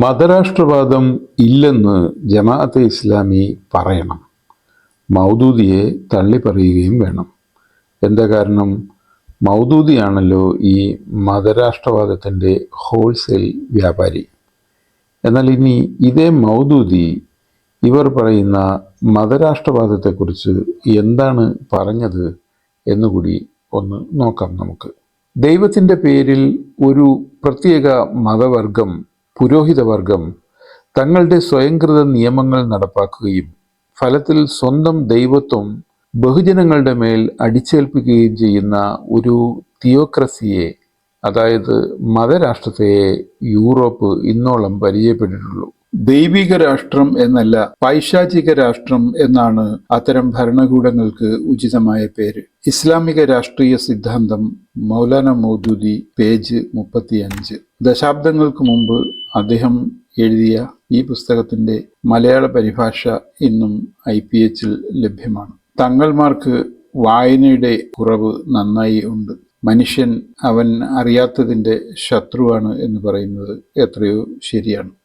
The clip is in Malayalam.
മതരാഷ്ട്രവാദം ഇല്ലെന്ന് ജമാഅത്തെ ഇസ്ലാമി പറയണം. മൗദൂദിയെ തള്ളിപ്പറയുകയും വേണം. എന്താ കാരണം? മൗദൂദിയാണല്ലോ ഈ മതരാഷ്ട്രവാദത്തിൻ്റെ ഹോൾസെയിൽ വ്യാപാരി. എന്നാൽ ഇനി ഇതേ മൗദൂദി ഇവർ പറയുന്ന മതരാഷ്ട്രവാദത്തെക്കുറിച്ച് എന്താണ് പറഞ്ഞത് എന്നുകൂടി ഒന്ന് നോക്കാം നമുക്ക്. ദൈവത്തിൻ്റെ പേരിൽ ഒരു പ്രത്യേക മതവർഗം, പുരോഹിതവർഗം തങ്ങളുടെ സ്വയംകൃത നിയമങ്ങൾ നടപ്പാക്കുകയും ഫലത്തിൽ സ്വന്തം ദൈവത്വം ബഹുജനങ്ങളുടെ മേൽ അടിച്ചേൽപ്പിക്കുകയും ചെയ്യുന്ന ഒരു തിയോക്രസിയെ, അതായത് മതരാഷ്ട്രത്തെയെ യൂറോപ്പ് ഇന്നോളം പരിചയപ്പെട്ടിട്ടുള്ളൂ. ദൈവിക രാഷ്ട്രം എന്നല്ല, പൈശാചിക രാഷ്ട്രം എന്നാണ് അത്തരം ഭരണകൂടങ്ങൾക്ക് ഉചിതമായ പേര്. ഇസ്ലാമിക രാഷ്ട്രീയ സിദ്ധാന്തം, മൗലാന മൗദൂദി, പേജ് 35. ദശാബ്ദങ്ങൾക്ക് മുമ്പ് അദ്ദേഹം എഴുതിയ ഈ പുസ്തകത്തിന്റെ മലയാള പരിഭാഷ ഇന്നും IPH ലഭ്യമാണ്. തങ്ങൾമാർക്ക് വായനയുടെ കുറവ് നന്നായി ഉണ്ട്. മനുഷ്യൻ അവൻ അറിയാത്തതിൻ്റെ ശത്രുവാണ് എന്ന് പറയുന്നത് എത്രയോ ശരിയാണ്.